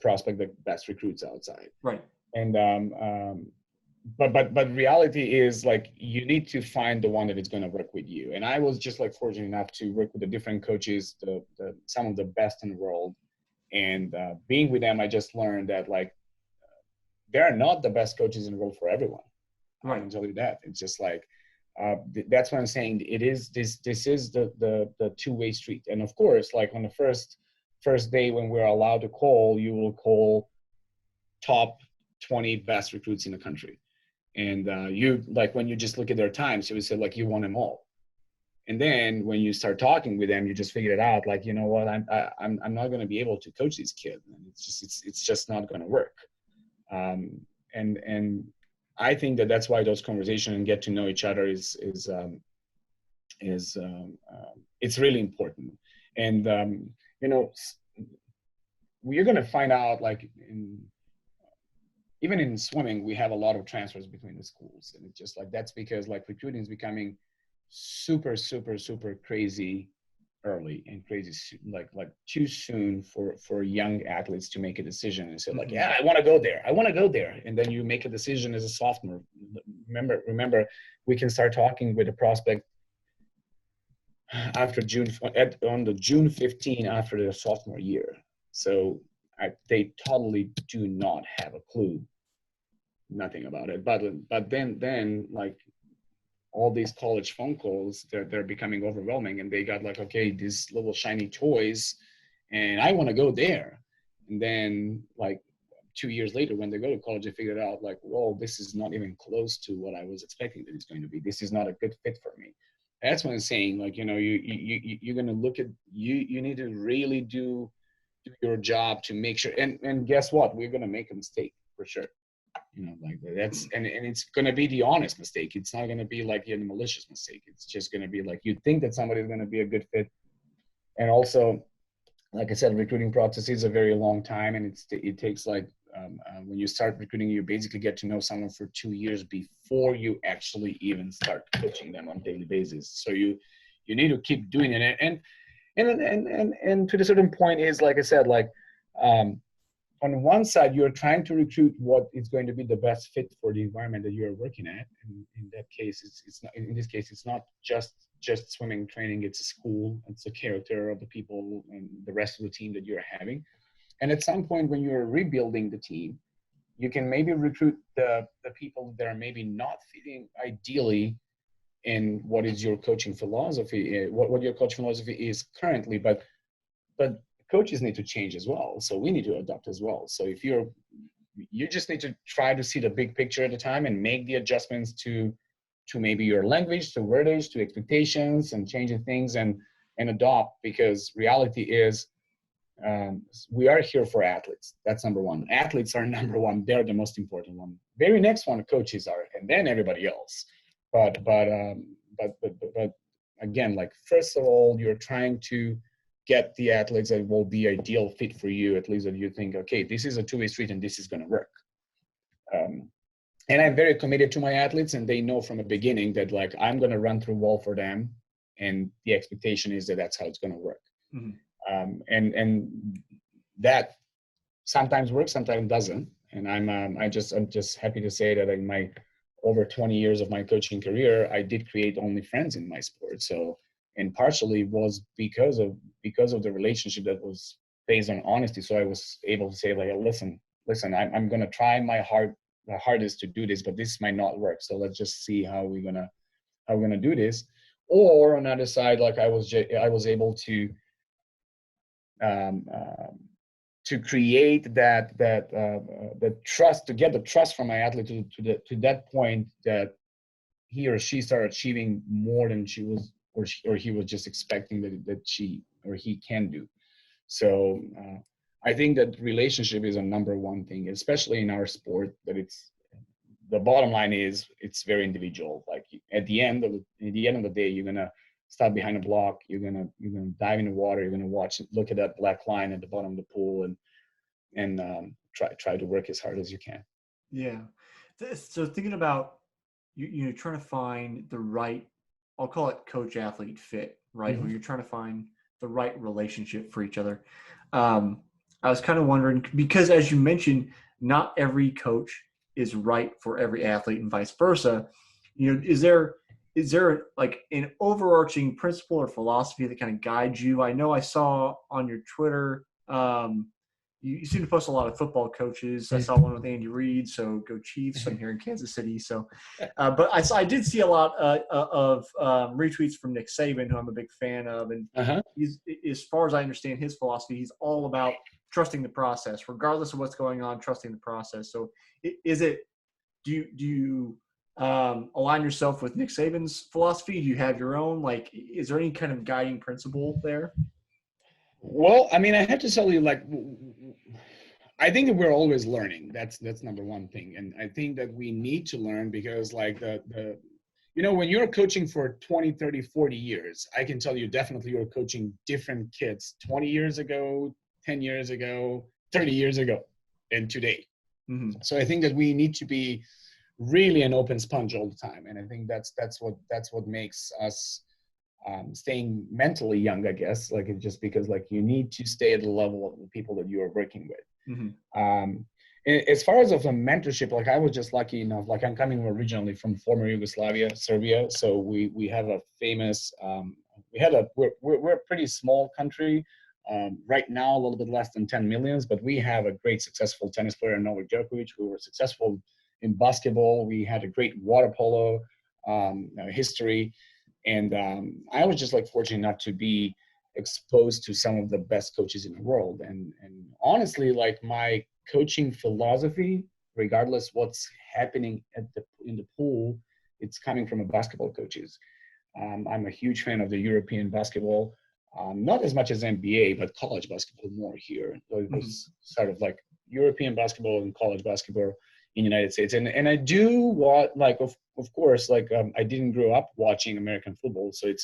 prospect, the best recruits outside. Right. And but reality is, like, you need to find the one that is going to work with you. And I was just like fortunate enough to work with the different coaches, some of the best in the world, and being with them, I just learned that, like, they're not the best coaches in the world for everyone. Right. I can tell you that. It's just like, that's what I'm saying. It is this is the two-way street. And of course, like on the first day when we're allowed to call, you will call top 20 best recruits in the country. And you, like, when you just look at their times, you would say like, you won them all. And then when you start talking with them, you just figure it out. Like, you know what, I'm not going to be able to coach these kids. And it's just not going to work. And I think that's why those conversations and get to know each other is it's really important. And you know, we're going to find out, like, even in swimming, we have a lot of transfers between the schools, and it's just like, that's because like recruiting is becoming super crazy early and crazy like too soon for young athletes to make a decision and say like, yeah, I want to go there, and then you make a decision as a sophomore. Remember, we can start talking with a prospect after on the June 15 after their sophomore year. So they totally do not have a clue, nothing about it. But then like, all these college phone calls, they're becoming overwhelming, and they got like, okay, these little shiny toys, and I want to go there. And then like 2 years later, when they go to college, they figured out like, whoa, this is not even close to what I was expecting that it's going to be. This is not a good fit for me. That's what I'm saying. Like, you know, you're going to look at, you need to really do your job to make sure. And guess what? We're going to make a mistake for sure. You know, like that's, and it's going to be the honest mistake. It's not going to be like a malicious mistake. It's just going to be like, you think that somebody is going to be a good fit. And also, like I said, recruiting process is a very long time, and it takes like, when you start recruiting, you basically get to know someone for 2 years before you actually even start coaching them on a daily basis. So you need to keep doing it. And to a certain point is, like I said, like, on one side, you're trying to recruit what is going to be the best fit for the environment that you're working at. And in that case, it's not, in this case, it's not just swimming training. It's a school. It's the character of the people and the rest of the team that you're having. And at some point, when you're rebuilding the team, you can maybe recruit the people that are maybe not fitting ideally in what is your coaching philosophy, what your coaching philosophy is currently, but coaches need to change as well. So we need to adapt as well. So if you just need to try to see the big picture at a time and make the adjustments to maybe your language, to wordage, to expectations, and changing things and adopt, because reality is, we are here for athletes. That's number one. Athletes are number one. They're the most important one. Very next one, coaches are, and then everybody else. But again, like, first of all, you're trying to get the athletes that will be ideal fit for you, at least that you think, okay, this is a two-way street and this is going to work. And I'm very committed to my athletes, and they know from the beginning that like, I'm going to run through wall for them, and the expectation is that that's how it's going to work. And that sometimes works, sometimes doesn't. And I'm just happy to say that in my over 20 years of my coaching career, I did create only friends in my sport. So, and partially was because of the relationship that was based on honesty. So I was able to say like, listen, I'm going to try my hardest to do this, but this might not work. So let's just see how we're going to do this. Or on the other side, like I was able to create that trust, to get the trust from my athlete to that point that he or she started achieving more than she was, or he was just expecting that she or he can do. So I think that relationship is a number one thing, especially in our sport, that it's, the bottom line is it's very individual. Like at the end of the day, you're going to stop behind a block, you're going to dive in the water, you're going to look at that black line at the bottom of the pool and try to work as hard as you can. Yeah. So thinking about, you know, trying to find the right, I'll call it coach athlete fit, right? When you're trying to find the right relationship for each other. I was kind of wondering, because as you mentioned, not every coach is right for every athlete and vice versa. You know, is there like an overarching principle or philosophy that kind of guides you? I know I saw on your Twitter, you seem to post a lot of football coaches. I saw one with Andy Reid, so go Chiefs. I'm here in Kansas City. So, but I did see a lot of retweets from Nick Saban, who I'm a big fan of. And he's, as far as I understand his philosophy, he's all about trusting the process, regardless of what's going on, trusting the process. So do you align yourself with Nick Saban's philosophy? Do you have your own? Like, is there any kind of guiding principle there? Well, I mean, I have to tell you, like, I think that we're always learning. That's number one thing. And I think that we need to learn because like when you're coaching for 20, 30, 40 years, I can tell you definitely you're coaching different kids 20 years ago, 10 years ago, 30 years ago, and today. Mm-hmm. So I think that we need to be really an open sponge all the time. And I think that's what makes us staying mentally young, I guess, like it's just because like you need to stay at the level of the people that you are working with. Mm-hmm. As far as of a mentorship, like I was just lucky enough, like I'm coming originally from former Yugoslavia, Serbia. So we have a famous, we're a pretty small country. Right now, a little bit less than 10 million, but we have a great successful tennis player, Marko Djordjevic, who were successful in basketball. We had a great water polo history. And I was just like fortunate enough to be exposed to some of the best coaches in the world. And honestly, like my coaching philosophy, regardless what's happening in the pool, it's coming from a basketball coaches. I'm a huge fan of the European basketball, not as much as NBA, but college basketball more here. So it was sort of like European basketball and college basketball in the United States. And I do what, like, of course, like I didn't grow up watching American football. So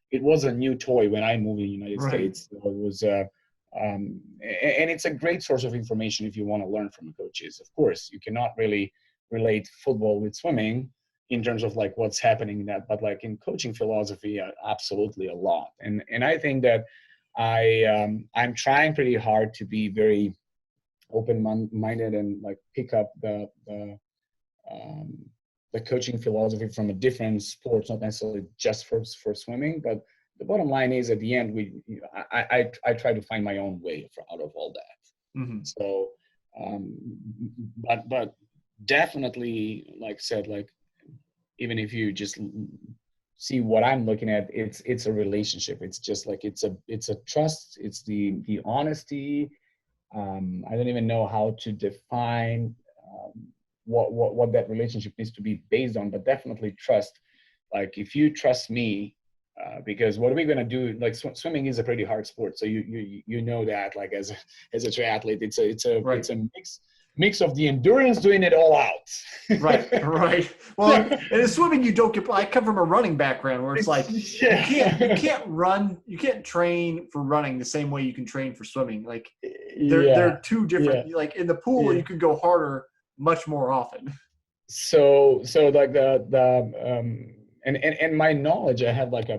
it was a new toy when I moved in the United States. So it was, and it's a great source of information if you want to learn from coaches. Of course, you cannot really relate football with swimming in terms of like what's happening in that, but like in coaching philosophy, absolutely a lot. And I think that I'm trying pretty hard to be very open-minded and like pick up the coaching philosophy from a different sports, not necessarily just for swimming, but the bottom line is at the end, I try to find my own way out of all that. Mm-hmm. So, but definitely, like I said, like even if you just see what I'm looking at, it's a relationship. It's just like it's a trust. It's the honesty. I don't even know how to define what that relationship needs to be based on, but definitely trust. Like if you trust me, because what are we going to do? Like swimming is a pretty hard sport, so you know that. Like as a triathlete, it's a mix of the endurance, doing it all out. Right. Well, and in swimming, you don't get. I come from a running background where it's like you can't run, you can't train for running the same way you can train for swimming. Like they're two different. Like in the pool, you can go harder much more often. So like and my knowledge, I have like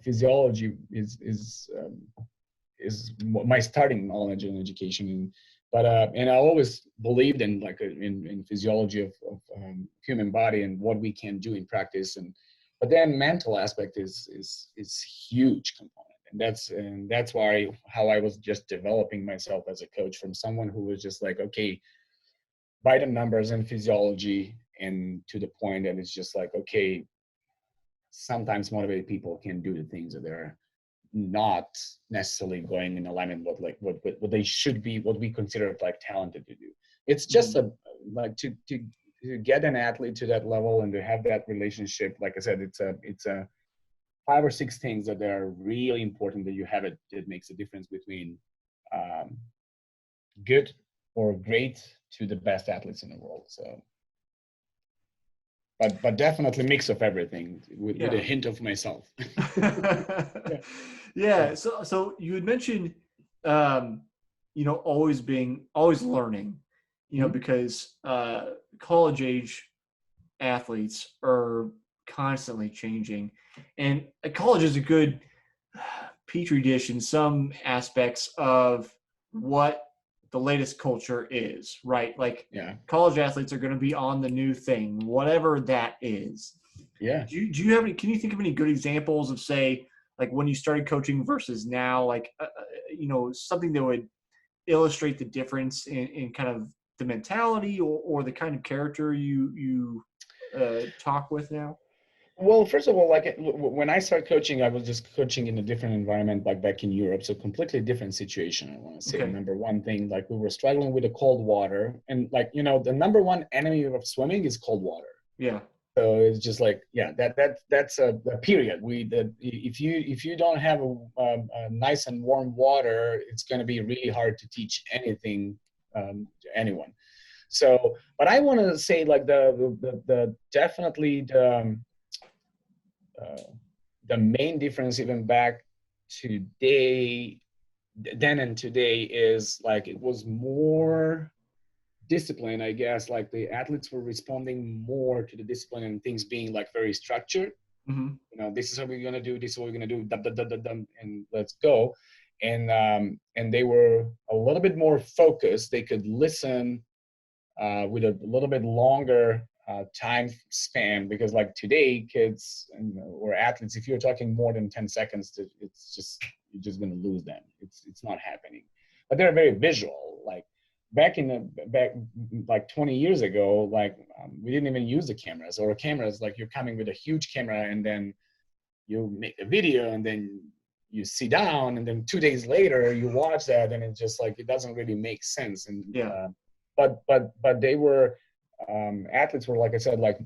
physiology is my starting knowledge in education. But and I always believed in like in physiology of human body and what we can do in practice, but then mental aspect is huge component, and that's why how I was just developing myself as a coach from someone who was just like, okay, by the numbers and physiology, and to the point that it's just like, okay, sometimes motivated people can do the things that they're not necessarily going in alignment with like what they should be, what we consider like talented to do. It's just to get an athlete to that level and to have that relationship. Like I said, it's a 5 or 6 things that are really important that you have it makes a difference between good or great to the best athletes in the world. So but definitely mix of everything with a hint of myself. So you had mentioned always learning, because college age athletes are constantly changing, and college is a good petri dish in some aspects of what the latest culture is, right? Like college athletes are going to be on the new thing, whatever that is. Yeah. Do you have any, can you think of any good examples of, say, like when you started coaching versus now, like, something that would illustrate the difference in kind of the mentality or the kind of character you talk with now? Well, first of all, like when I started coaching, I was just coaching in a different environment, like back in Europe. So completely different situation, I want to say. Okay. Number one thing, like we were struggling with the cold water, and like, the number one enemy of swimming is cold water. Yeah. So it's just like, yeah, that's a period. If you don't have a nice and warm water, it's going to be really hard to teach anything to anyone. So, but I want to say like the definitely the main difference even back today, then and today, is like it was more discipline, I guess. Like the athletes were responding more to the discipline and things being like very structured. Mm-hmm. You know, this is what we're gonna do. This is what we're gonna do. Dum, dum, dum, dum, dum, and let's go. And they were a little bit more focused. They could listen with a little bit longer time span, because like today, kids or athletes, if you're talking more than 10 seconds, it's just, you're just gonna lose them. It's not happening. But they're very visual. Like back like 20 years ago, like we didn't even use the cameras, or cameras like you're coming with a huge camera and then you make a video and then you sit down and then 2 days later you watch that and it's just like it doesn't really make sense. And Yeah. but they were athletes were, like I said, like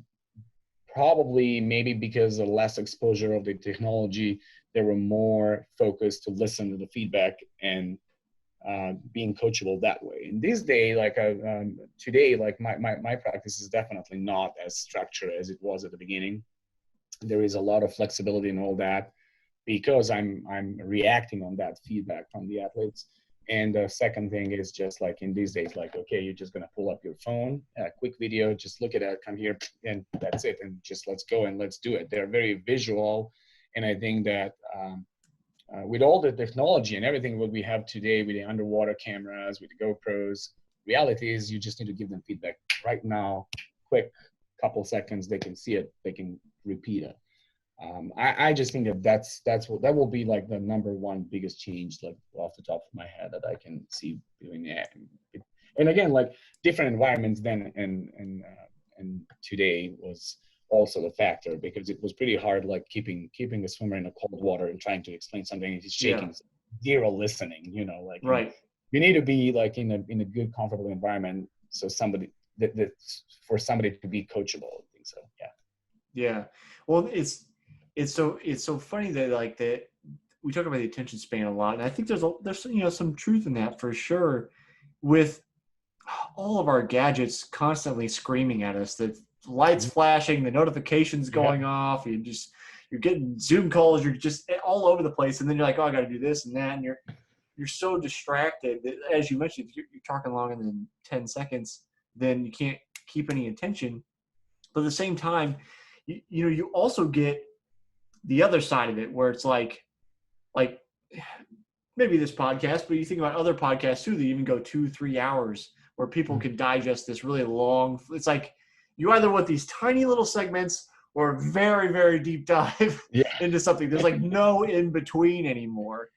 probably maybe because of less exposure of the technology, they were more focused to listen to the feedback and being coachable that way. And this day, like today, like my practice is definitely not as structured as it was at the beginning. There is a lot of flexibility and all that, because I'm reacting on that feedback from the athletes. And the second thing is just like in these days, like, okay, you're just going to pull up your phone, a quick video, just look at it, come here, and that's it. And just let's go and let's do it. They're very visual. And I think that with all the technology and everything what we have today, with the underwater cameras, with the GoPros, reality is you just need to give them feedback right now, quick, couple seconds, they can see it, they can repeat it. I just think that will be like the number one biggest change, like off the top of my head, that I can see doing that. And again, like different environments then and today was also the factor, because it was pretty hard, like keeping a swimmer in a cold water and trying to explain something and he's shaking. Yeah. Zero listening, you know, like Right. you need to be like in a good, comfortable environment, so somebody that for somebody to be coachable. I think so. Yeah. Yeah. Well, it's so funny that like that we talk about the attention span a lot, and I think there's some truth in that for sure. With all of our gadgets constantly screaming at us, the lights flashing, the notifications going off, you're getting Zoom calls, you're just all over the place, and then you're like, oh, I got to do this and that, and you're so distracted that, as you mentioned, if you're talking longer than 10 seconds, then you can't keep any attention. But at the same time, you also get the other side of it, where it's like maybe this podcast, but you think about other podcasts too, that even go 2-3 hours, where people can digest this really long. It's like you either want these tiny little segments or a very, very deep dive into something. There's like no in between anymore.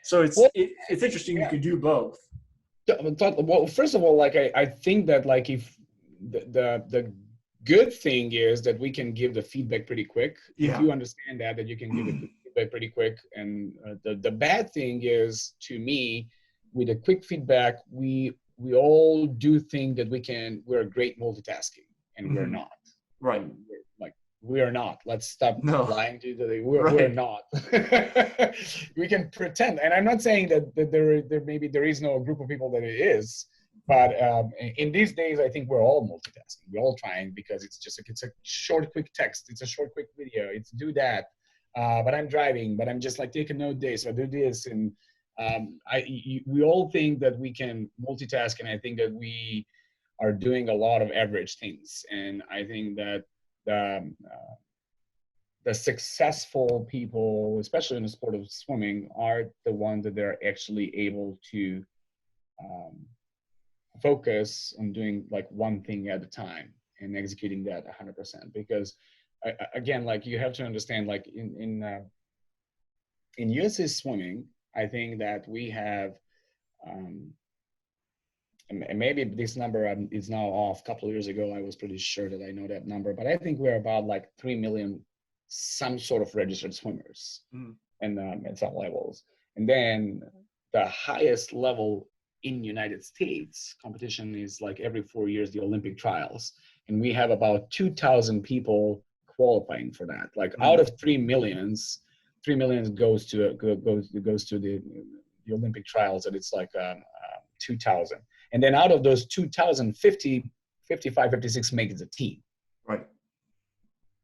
So it's interesting. You could do both. Well, first of all, like I think that like if the good thing is that we can give the feedback pretty quick. If you understand that you can give it feedback pretty quick. And the bad thing is, to me, with the quick feedback, we all do think that we're great multitasking, and we're not. Right. Like we are not. Let's stop lying to the. We're not. We can pretend, and I'm not saying that there maybe there is no group of people that it is. But in these days, I think we're all multitasking. We're all trying, because it's a short, quick text. It's a short, quick video. It's do that. But I'm driving. But I'm just like take a note this. I do this, and we all think that we can multitask, and I think that we are doing a lot of average things. And I think that the successful people, especially in the sport of swimming, are the ones that they're actually able to focus on doing like one thing at a time and executing that 100%. Because again, like you have to understand, like in USA swimming, I think that we have and maybe this number is now off. A couple of years ago, I was pretty sure that I know that number, but I think we're about like 3 million some sort of registered swimmers and at some levels. And then the highest level in United States, competition is like every 4 years, the Olympic trials. And we have about 2,000 people qualifying for that. Like out of 3 million goes to the Olympic trials, and it's like 2,000. And then out of those 2,000, 55, 56 make the team. Right.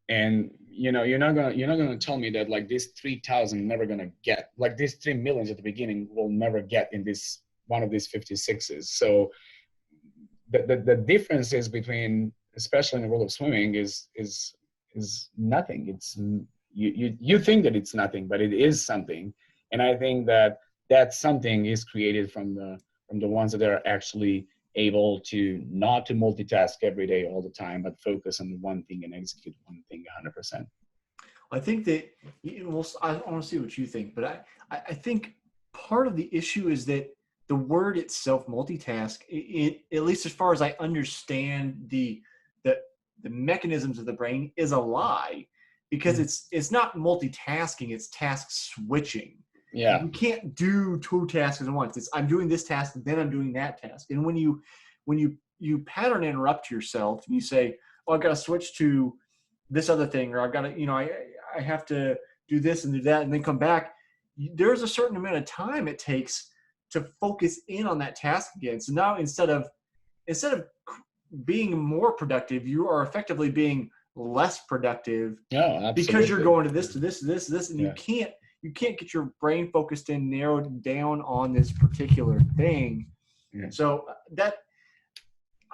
And you're not gonna tell me that like this 3,000 never gonna get, like this 3 million at the beginning will never get in this one of these 56s. So the differences between, especially in the world of swimming, is nothing. It's you think that it's nothing, but it is something. And I think that something is created from the ones that are actually able to not to multitask every day all the time, but focus on one thing and execute one thing 100%. I think that, I want to see what you think, but I think part of the issue is that the word itself, multitask, at least as far as I understand the mechanisms of the brain, is a lie, because it's not multitasking, it's task switching. Yeah. You can't do two tasks at once. It's I'm doing this task, then I'm doing that task. And when you pattern interrupt yourself and you say, oh, I've got to switch to this other thing, or I've got to, I have to do this and do that and then come back, there's a certain amount of time it takes to focus in on that task again. So now instead of being more productive, you are effectively being less productive. Yeah, because you're going to this, and you can't get your brain focused in, narrowed down on this particular thing. Yeah. So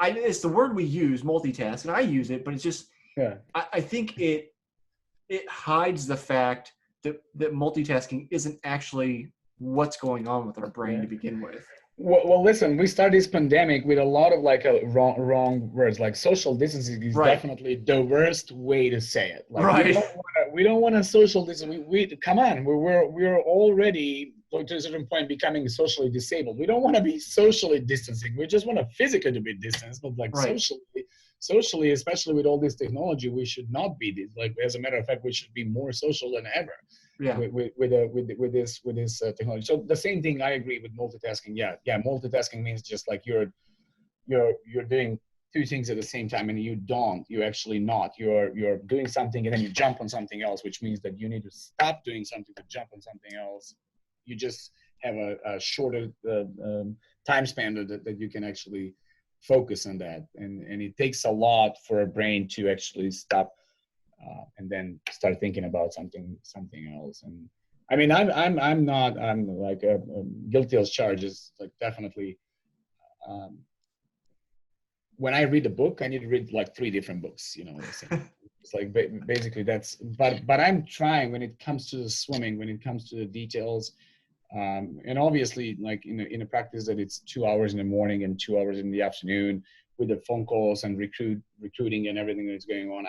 it's the word we use, multitask, and I use it, but it's just, I think it hides the fact that multitasking isn't actually what's going on with our brain to begin with. Well, listen, we started this pandemic with a lot of like wrong words. Like social distancing is definitely the worst way to say it. Like, right. We don't want to social distance. We come on. We're already to a certain point becoming socially disabled. We don't want to be socially distancing. We just want to physically to be distanced, but like socially, especially with all this technology, we should not be like. As a matter of fact, we should be more social than ever. Yeah. With this technology. So the same thing, I agree with multitasking. Yeah. Multitasking means just like you're doing two things at the same time, and you're actually not. You're doing something and then you jump on something else, which means that you need to stop doing something to jump on something else. You just have a shorter time span that you can actually focus on that, and it takes a lot for a brain to actually stop. And then start thinking about something else. And I mean, I'm like guilty as charged. Like definitely, when I read a book, I need to read like 3 different books. It's like basically that's. But I'm trying when it comes to the swimming, when it comes to the details, and obviously like in a practice that it's 2 hours in the morning and 2 hours in the afternoon with the phone calls and recruiting and everything that's going on.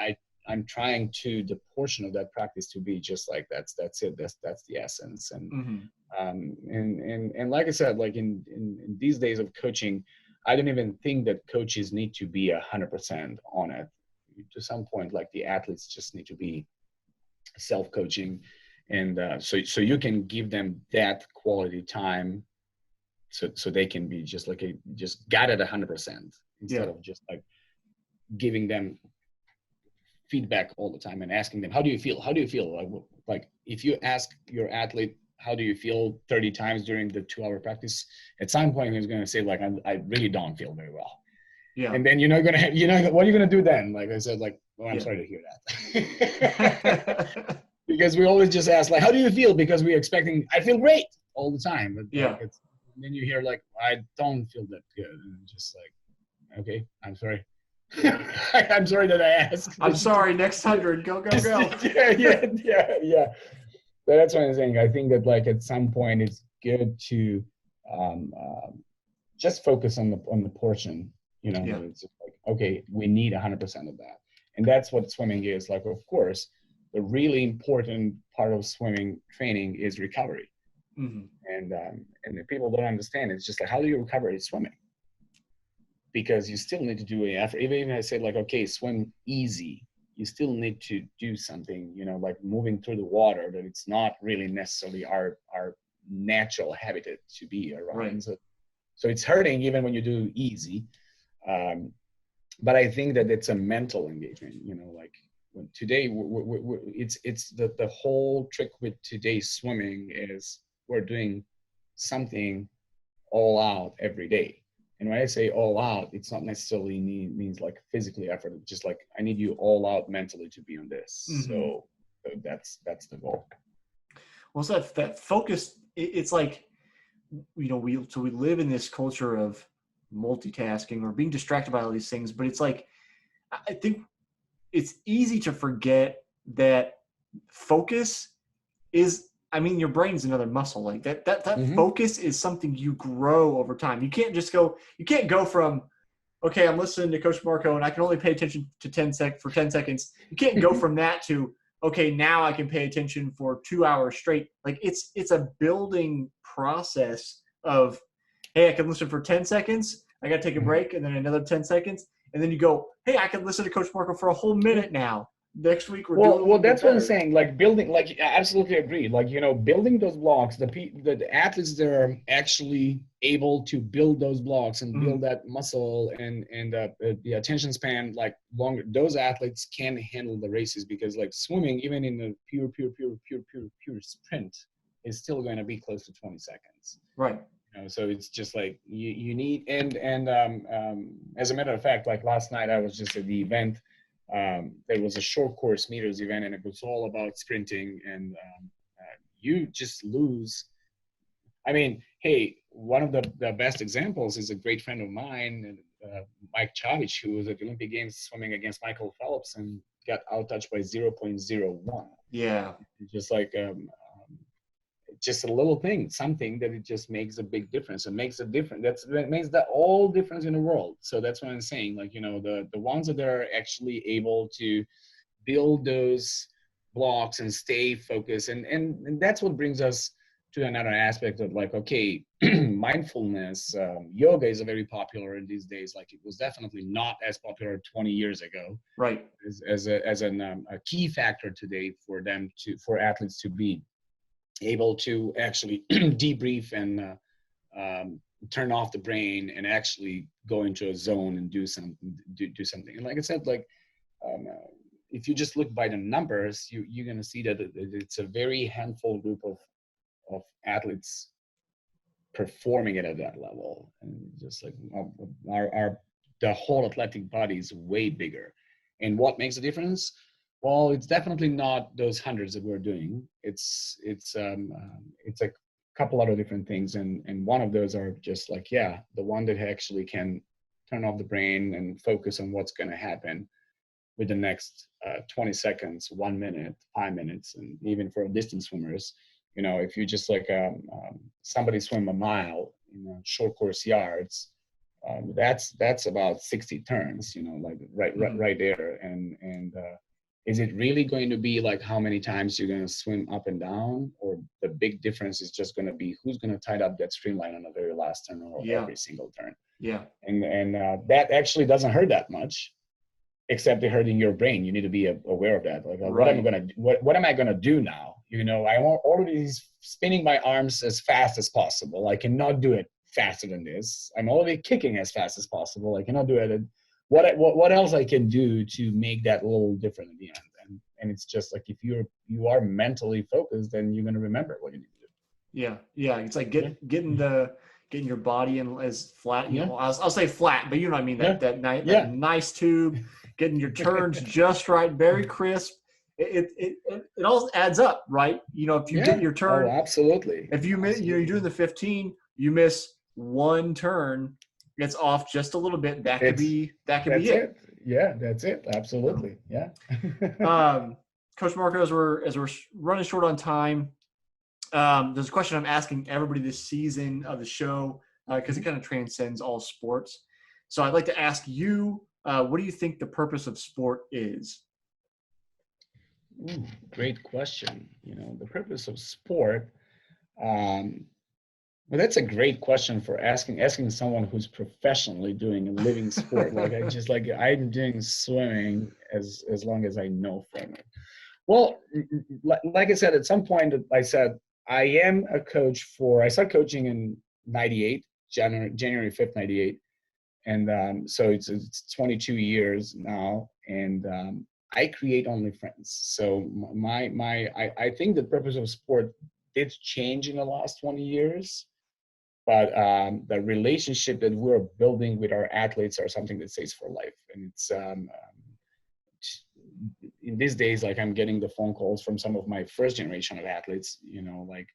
I'm trying to the portion of that practice to be just like that's it. That's the essence. And and like I said, like in these days of coaching, I don't even think that coaches need to be 100% on it. To some point, like the athletes just need to be self-coaching, and so you can give them that quality time, so they can be just like just got it 100% instead of just like giving them feedback all the time and asking them, how do you feel? Like if you ask your athlete, how do you feel 30 times during the 2-hour practice, at some point he's going to say like, I really don't feel very well. Yeah. And then you're not going to, what are you going to do then? Like I said, like, well, I'm sorry to hear that. Because we always just ask like, how do you feel? Because we're expecting, I feel great all the time. But like, and then you hear like, I don't feel that good. And just like, okay, I'm sorry. I'm sorry that I asked. I'm sorry. Next 100. Go. Yeah. But that's what I'm saying. I think that like at some point it's good to just focus on the portion. It's just like, okay, we need 100% of that, and that's what swimming is. Like, of course, the really important part of swimming training is recovery, and if people don't understand, it's just like, how do you recover in swimming? Because you still need to do an effort. Even if I say like, okay, swim easy, you still need to do something, like moving through the water, that it's not really necessarily our natural habitat to be around. Right. So it's hurting even when you do easy. But I think that it's a mental engagement, like today it's the whole trick with today's swimming is we're doing something all out every day. And when I say all out, it's not necessarily means like physically effort. It's just like, I need you all out mentally to be on this. Mm-hmm. So that's the goal. Well, so that focus, it's like, we live in this culture of multitasking or being distracted by all these things, but it's like, I think it's easy to forget that focus is, your brain's another muscle. Like that mm-hmm. focus is something you grow over time. You can't go from, okay, I'm listening to Coach Marko and I can only pay attention to 10 seconds. You can't go from that to, okay, now I can pay attention for 2 hours straight. Like it's a building process of, hey, I can listen for 10 seconds. I got to take a break and then another 10 seconds. And then you go, hey, I can listen to Coach Marko for a whole minute now. Next week we're doing well, that's what I'm saying. Like building, like I absolutely agree. Like, building those blocks, the athletes that are actually able to build those blocks and build that muscle and the attention span, like longer, those athletes can handle the races, because like swimming, even in the pure sprint, is still going to be close to 20 seconds. Right. So it's just like you need, and as a matter of fact, like last night I was just at the event. There was a short course meters event, and it was all about sprinting, and you just lose. Hey, one of the best examples is a great friend of mine, Mike Chavich, who was at the Olympic Games swimming against Michael Phelps and got out-touched by 0.01. Yeah. Just like just a little thing, something that it just makes a big difference. It makes a difference. That makes the all difference in the world. So that's what I'm saying. Like, the ones that are actually able to build those blocks and stay focused. And that's what brings us to another aspect of like, okay, mindfulness, yoga is very popular in these days. Like it was definitely not as popular 20 years ago. Right. As a key factor today for athletes to be able to actually debrief and turn off the brain and actually go into a zone and do something. And like I said, like if you just look by the numbers, you're going to see that it's a very handful group of athletes performing it at that level. And just like the whole athletic body is way bigger. And what makes a difference? Well, it's definitely not those hundreds that we're doing. It's a couple other different things, and one of those are just like, the one that actually can turn off the brain and focus on what's going to happen with the next 20 seconds, 1 minute, 5 minutes, and even for distance swimmers, if you just like somebody swim a mile in short course yards, that's about 60 turns, like right there, and is it really going to be like how many times you're going to swim up and down, or the big difference is just going to be who's going to tie up that streamline on the very last turn or every single turn? Yeah. And that actually doesn't hurt that much, except it hurting your brain. You need to be aware of that. Like, right. What am I going to do now? I'm already spinning my arms as fast as possible. I cannot do it faster than this. I'm already kicking as fast as possible. I cannot do it. What else I can do to make that a little different at the end? And it's just like, if you are mentally focused, then you're going to remember what you need to do. Yeah. It's like getting your body in as flat. I'll say flat, but you know what I mean. That nice tube, getting your turns just right, very crisp. It all adds up, right? If you get your turn, absolutely. If you miss, you're doing the 15, you miss one turn. It's off just a little bit. That could be it. Yeah, that's it. Absolutely. Yeah. Coach Marko, as we're running short on time, there's a question I'm asking everybody this season of the show because it kind of transcends all sports. So I'd like to ask you, what do you think the purpose of sport is? Ooh, great question. The purpose of sport. Well, that's a great question for asking someone who's professionally doing a living sport. I'm doing swimming as long as I know from it. Well, like I said, at some point I said, I am a coach I started coaching in 98, January 5th, 98. And so it's 22 years now, and I create only friends. So I think the purpose of sport did change in the last 20 years, but the relationship that we're building with our athletes are something that stays for life. And it's in these days, like I'm getting the phone calls from some of my first generation of athletes, like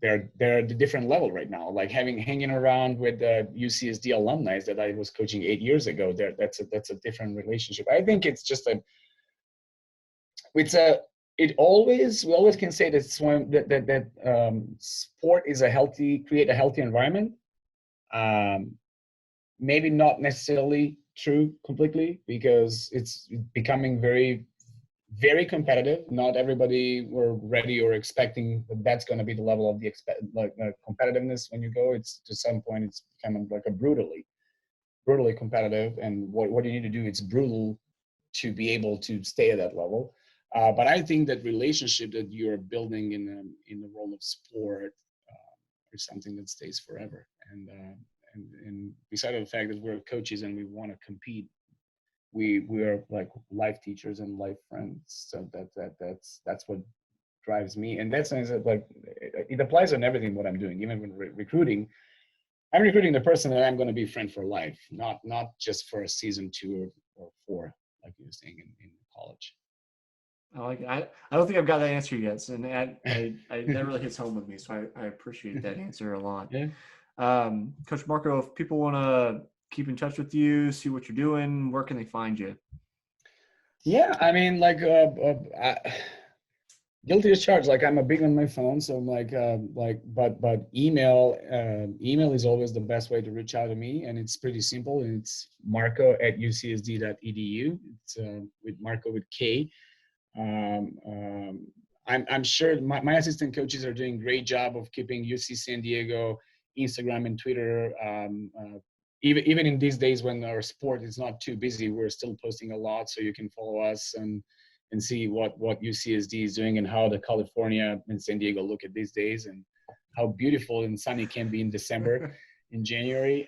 they're at a different level right now, like hanging around with the UCSD alumni that I was coaching 8 years ago. That's a different relationship. I think it's just we always can say that sport is create a healthy environment. Maybe not necessarily true completely, because it's becoming very, very competitive. Not everybody were ready or expecting that's going to be the level of the competitiveness when you go. It's to some point it's kind of like a brutally competitive, and what you need to do, it's brutal to be able to stay at that level. But I think that relationship that you're building in the role of sport is something that stays forever. And beside the fact that we're coaches and we want to compete, we are like life teachers and life friends. So that's what drives me. And that's like it applies on everything what I'm doing. Even when recruiting, I'm recruiting the person that I'm going to be friend for life, not just for a season 2 or 4, like you were saying in college. I don't think I've got that answer yet, and that really hits home with me. So I appreciate that answer a lot. Yeah. Coach Marko, if people want to keep in touch with you, see what you're doing, where can they find you? Yeah, I mean, like, guilty as charged. Like, I'm a big on my phone, so I'm but email is always the best way to reach out to me, and it's pretty simple. And it's marko@ucsd.edu. It's with Marko with K. I'm sure my assistant coaches are doing a great job of keeping UC San Diego Instagram and Twitter. Even in these days when our sport is not too busy, we're still posting a lot, so you can follow us and see what UCSD is doing and how the California and San Diego look at these days, and how beautiful and sunny it can be in December, in January.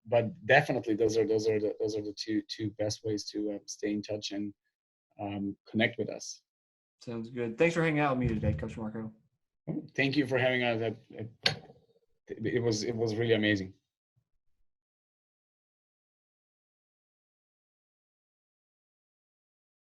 But definitely those are the two best ways to stay in touch and connect with us. Sounds good. Thanks for hanging out with me today, Coach Marko. Thank you for having us. It was really amazing.